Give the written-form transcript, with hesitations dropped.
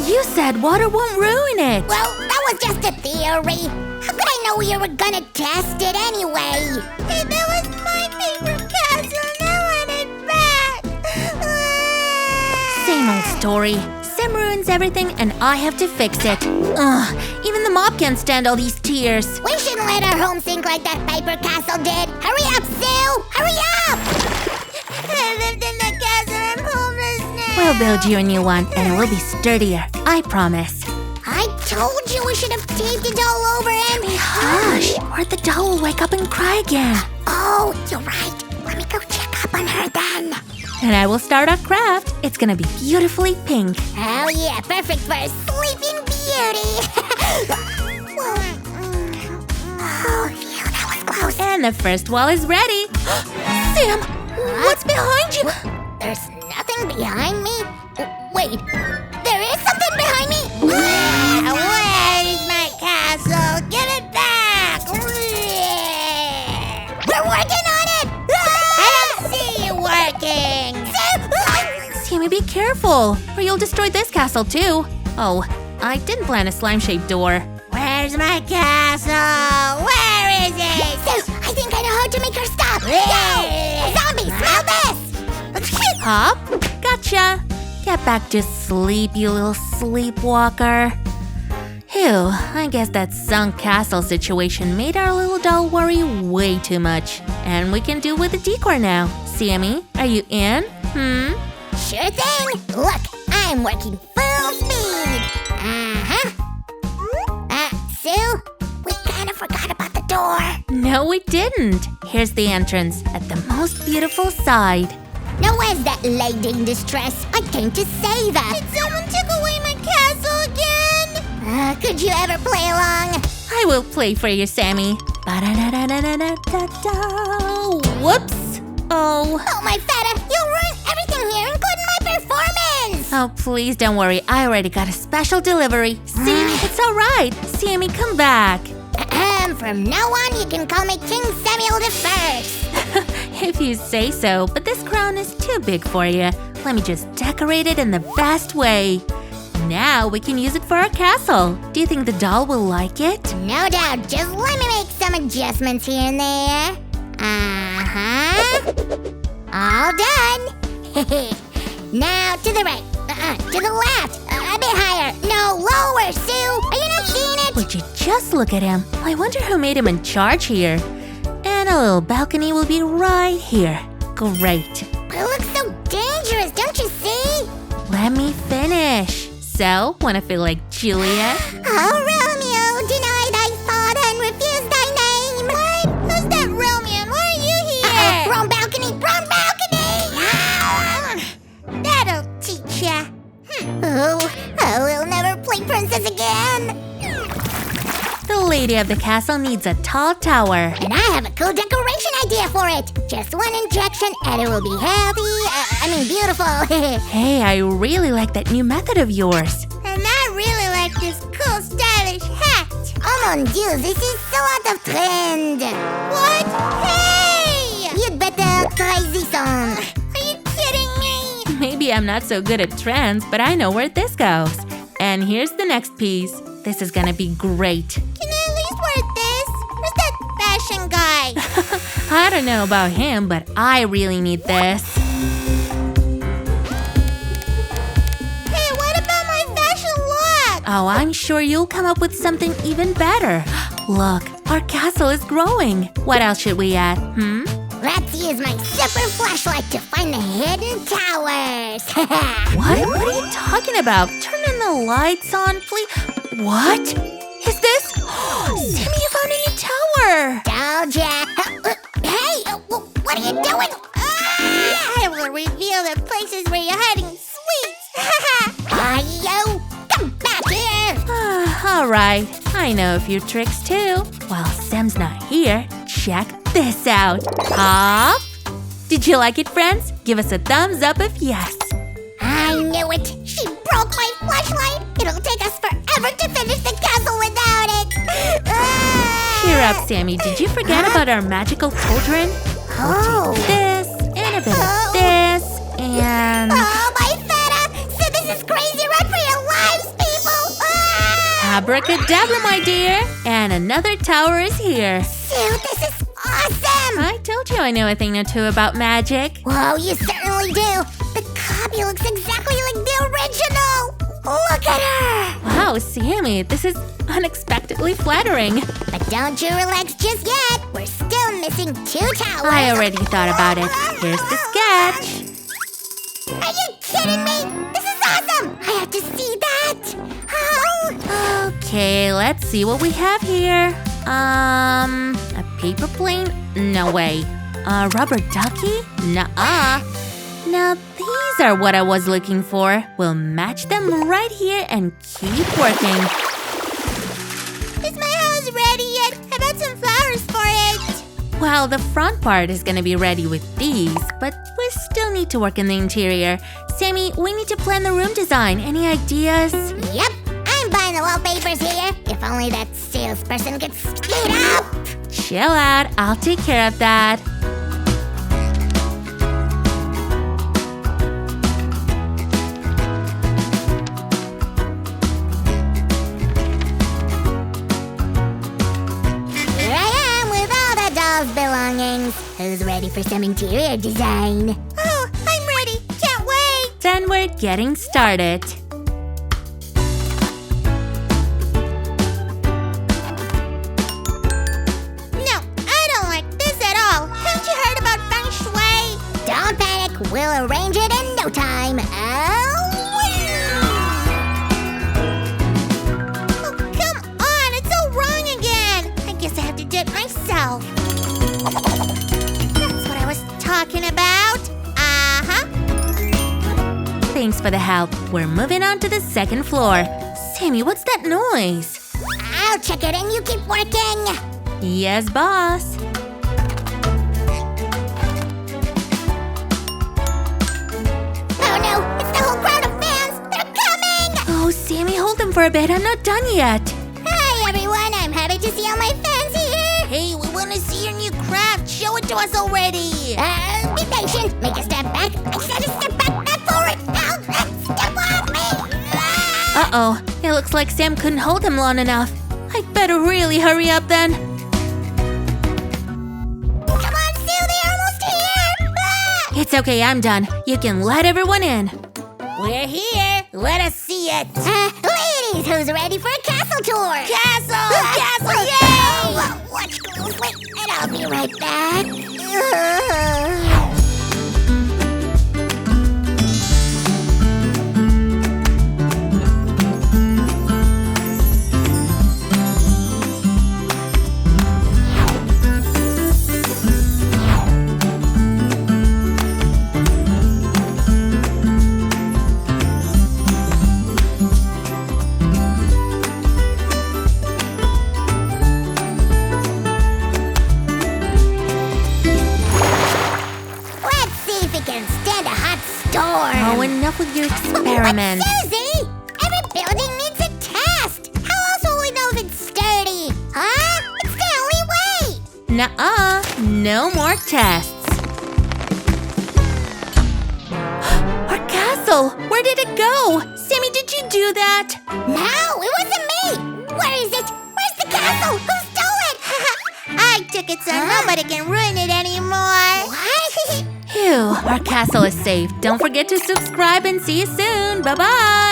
You said water won't ruin it. Well, that was just a theory. How could I know you were gonna test it anyway? Hey, that was my paper castle and I want it back. Same old story. Sam ruins everything and I have to fix it. Ugh, even the mop can't stand all these tears. We shouldn't let our home sink like that paper castle did. Hurry up, Sue! Hurry up! I lived in the castle. I'm homeless now. We'll build you a new one and it will be sturdier. I promise. I told you we should have taped it all over and... Hush, or the doll will wake up and cry again. Oh, you're right. Let me go check up on her then. And I will start our craft. It's gonna be beautifully pink. Oh yeah, perfect for a sleeping beauty. Oh, phew, that was close. And the first wall is ready. Sam, what's behind you? There's nothing behind me. Wait, there is something behind me. Where is my castle? Give it back. We're working on it. I don't see you working. Sammy, be careful, or you'll destroy this castle too. Oh, I didn't plan a slime-shaped door. Where's my castle? Where is it? I think I know how to make her stop. Yo! Zombie, smell this! Hop, gotcha. Get back to sleep, you little sleepwalker. Phew, I guess that sunk castle situation made our little doll worry way too much. And we can do with the decor now. Sammy, are you in? Sure thing. Look, I'm working full speed. Sue, we kind of forgot about the door. No, we didn't. Here's the entrance at the most beautiful side. Now where's that lady in distress? I came to save her. Did someone take away my castle again? Could you ever play along? I will play for you, Sammy. Ba-da-da-da-da-da-da-da. Whoops. Oh, my feta, you'll ruin everything here, including my performance. oh, please don't worry. I already got a special delivery. See, it's all right. Sammy, come back. From now on, you can call me King Samuel the First. If you say so, but this crown is too big for you. Let me just decorate it in the best way. Now we can use it for our castle. Do you think the doll will like it? No doubt. Just let me make some adjustments here and there. All done. Now to the right. To the left. A bit higher. No, lower, Sue. Are you not seeing it? Would you just look at him? I wonder who made him in charge here. And a little balcony will be right here. Great. But it looks so dangerous, don't you see? Let me finish. So, wanna feel like Juliet? Oh, Romeo, deny thy thought and refuse thy name. What? Who's that Romeo? Why are you here? Wrong balcony, wrong balcony! That'll teach ya. Oh, we'll never play princess again. The lady of the castle needs a tall tower. And I have a cool decoration idea for it. Just one injection and it will be beautiful. Hey, I really like that new method of yours. And I really like this cool stylish hat. Oh mon dieu, this is so out of trend. What? Hey! You'd better try this on. Are you kidding me? Maybe I'm not so good at trends, but I know where this goes. And here's the next piece. This is gonna be great. Can I at least wear this? Where's that fashion guy? I don't know about him, but I really need this. Hey, what about my fashion look? Oh, I'm sure you'll come up with something even better. Look, our castle is growing. What else should we add, Let's use my super flashlight to find the hidden towers. What are you talking about? Turn on the lights on, please. What? Is this? Sammy, you found a new tower! Told ya. Hey, what are you doing? I will reveal the places where you're hiding sweets. You, come back here. All right, I know a few tricks too. While Sam's not here, check this out. Hop! Did you like it, friends? Give us a thumbs up if yes. I knew it. She broke my flashlight. It'll take us forever to finish the castle without it. Cheer up, Sammy. Did you forget about our magical cauldron? Oh. This, and a bit of this, and... Oh, my feta! So this is crazy. Run for your lives, Abracadabra, my dear! And another tower is here. Dude, this is awesome! I told you I know a thing or two about magic. Whoa, you certainly do. The copy looks exactly like the original. Look at her! Wow, Sammy, this is unexpectedly flattering. But don't you relax just yet. We're still missing 2 towers. I already thought about it. Here's the sketch. Are you kidding me? This is awesome! I have to see that! Oh! Okay, let's see what we have here. A paper plane? No way. A rubber ducky? Nuh-uh. Now these are what I was looking for. We'll match them right here and keep working. Is my house ready yet? How about some flowers for it? Well, the front part is gonna be ready with these, but we still need to work in the interior. Sammy, we need to plan the room design. Any ideas? Yep, I'm buying the wallpapers here. If only that salesperson could speed up. Chill out, I'll take care of that. Here I am with all the doll's belongings. Who's ready for some interior design? Oh, I'm ready. Can't wait. Then we're getting started. No, I don't like this at all. Haven't you heard about feng shui? Don't panic. We'll arrange it in no time. Oh, come on. It's all wrong again. I guess I have to do it myself. That's what I was talking about. Uh-huh. Thanks for the help. We're moving on to the second floor. Sammy, what's that noise? I'll check it and you keep working. Yes, boss. Oh no, it's the whole crowd of fans. They're coming. Oh, Sammy, hold them for a bit. I'm not done yet. Hi everyone, I'm happy to see all my fans here. Hey, we want to see your new craft. Show it to us already. Be patient. Make a step back. I said a step back, not forward. Now, step off me. Uh-oh. It looks like Sam couldn't hold him long enough. I'd better really hurry up then. Come on, Sue, they're almost here. It's okay, I'm done. You can let everyone in. We're here. Let us see it. Ladies, who's ready for a castle tour? Castle! Castle, yay! Watch closely, and I'll be right back. Oh, enough with your experiments. But Susie, every building needs a test. How else will we know if it's sturdy? Huh? It's the only way. Nuh-uh. No more tests. Our castle! Where did it go? Sammy, did you do that? No, it wasn't me. Where is it? Where's the castle? Who stole it? I took it so nobody can ruin it anymore. What? Phew, our castle is safe. Don't forget to subscribe and see you soon. Bye-bye!